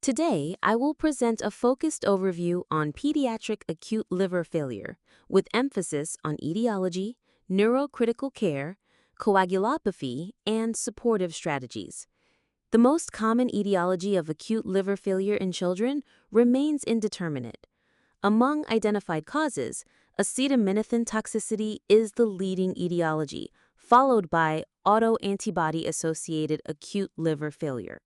Today, I will present a focused overview on pediatric acute liver failure, with emphasis on etiology, neurocritical care, coagulopathy, and supportive strategies. The most common etiology of acute liver failure in children remains indeterminate. Among identified causes, acetaminophen toxicity is the leading etiology, followed by autoantibody-associated acute liver failure.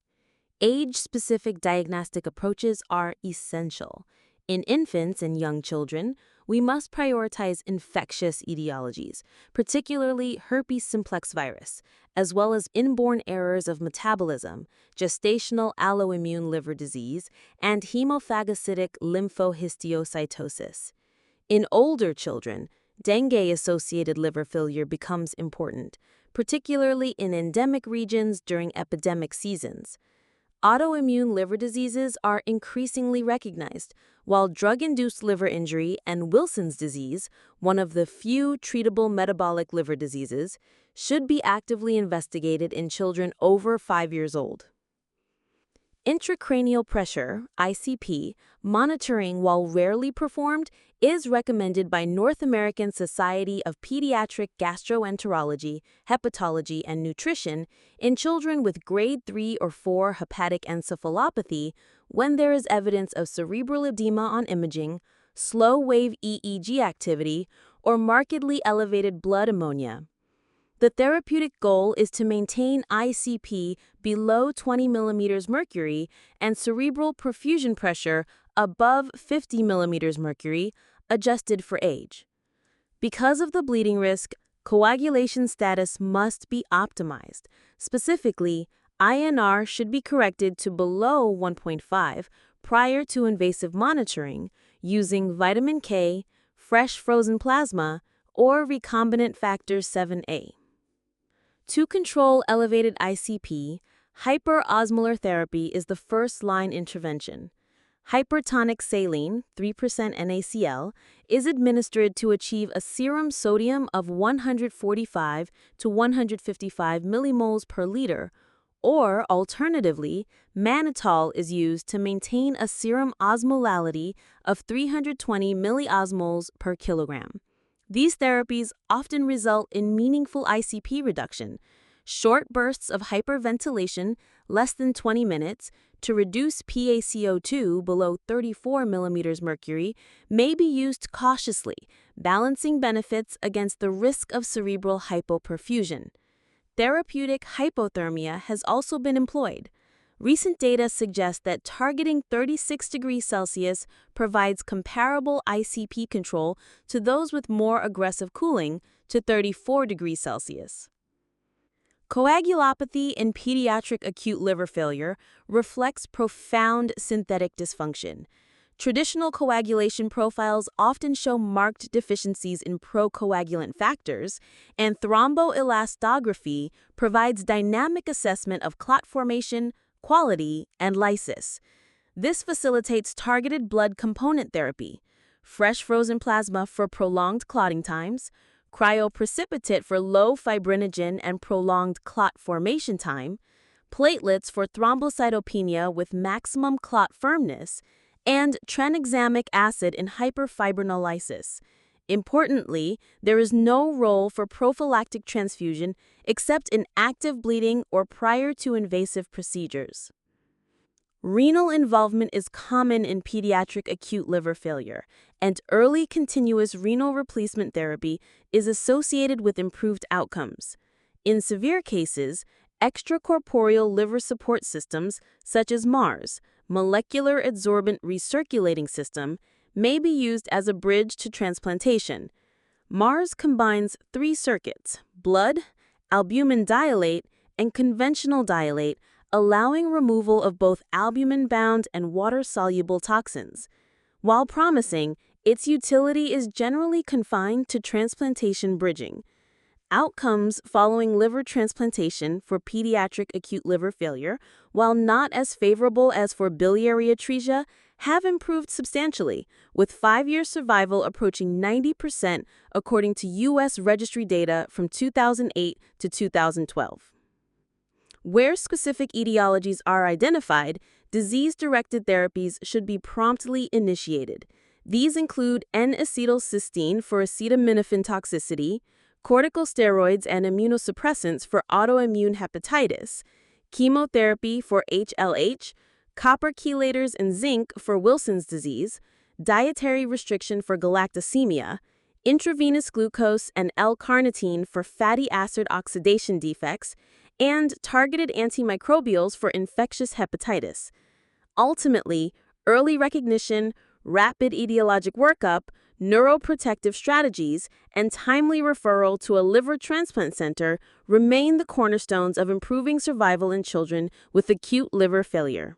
Age-specific diagnostic approaches are essential. In infants and young children, we must prioritize infectious etiologies, particularly herpes simplex virus, as well as inborn errors of metabolism, gestational alloimmune liver disease, and hemophagocytic lymphohistiocytosis. In older children, dengue-associated liver failure becomes important, particularly in endemic regions during epidemic seasons. Autoimmune liver diseases are increasingly recognized, while drug-induced liver injury and Wilson's disease, one of the few treatable metabolic liver diseases, should be actively investigated in children over 5 years old. Intracranial pressure, ICP, monitoring, while rarely performed, is recommended by North American Society of Pediatric Gastroenterology, Hepatology, and Nutrition in children with grade 3 or 4 hepatic encephalopathy when there is evidence of cerebral edema on imaging, slow-wave EEG activity, or markedly elevated blood ammonia. The therapeutic goal is to maintain ICP below 20 mm mercury and cerebral perfusion pressure above 50 mm mercury, adjusted for age. Because of the bleeding risk, coagulation status must be optimized. Specifically, INR should be corrected to below 1.5 prior to invasive monitoring using vitamin K, fresh frozen plasma, or recombinant factor 7A. To control elevated ICP, hyperosmolar therapy is the first-line intervention. Hypertonic saline, 3% NaCl, is administered to achieve a serum sodium of 145 to 155 millimoles per liter, or alternatively, mannitol is used to maintain a serum osmolality of 320 milliosmoles per kilogram. These therapies often result in meaningful ICP reduction. Short bursts of hyperventilation, less than 20 minutes, to reduce PaCO2 below 34 mm mercury may be used cautiously, balancing benefits against the risk of cerebral hypoperfusion. Therapeutic hypothermia has also been employed. Recent data suggest that targeting 36 degrees Celsius provides comparable ICP control to those with more aggressive cooling to 34 degrees Celsius. Coagulopathy in pediatric acute liver failure reflects profound synthetic dysfunction. Traditional coagulation profiles often show marked deficiencies in procoagulant factors, and thromboelastography provides dynamic assessment of clot formation, quality, and lysis. This facilitates targeted blood component therapy, fresh frozen plasma for prolonged clotting times, cryoprecipitate for low fibrinogen and prolonged clot formation time, platelets for thrombocytopenia with maximum clot firmness, and tranexamic acid in hyperfibrinolysis. Importantly, there is no role for prophylactic transfusion except in active bleeding or prior to invasive procedures. Renal involvement is common in pediatric acute liver failure, and early continuous renal replacement therapy is associated with improved outcomes. In severe cases, extracorporeal liver support systems, such as MARS, molecular adsorbent recirculating system, may be used as a bridge to transplantation. MARS combines 3 circuits: blood, albumin dialate, and conventional dialate, allowing removal of both albumin-bound and water-soluble toxins. While promising, its utility is generally confined to transplantation bridging. Outcomes following liver transplantation for pediatric acute liver failure, while not as favorable as for biliary atresia, have improved substantially, with 5-year survival approaching 90% according to U.S. registry data from 2008 to 2012. Where specific etiologies are identified, disease-directed therapies should be promptly initiated. These include N-acetylcysteine for acetaminophen toxicity, corticosteroids and immunosuppressants for autoimmune hepatitis, chemotherapy for HLH, copper chelators and zinc for Wilson's disease, dietary restriction for galactosemia, intravenous glucose and L-carnitine for fatty acid oxidation defects, and targeted antimicrobials for infectious hepatitis. Ultimately, early recognition, rapid etiologic workup, neuroprotective strategies, and timely referral to a liver transplant center remain the cornerstones of improving survival in children with acute liver failure.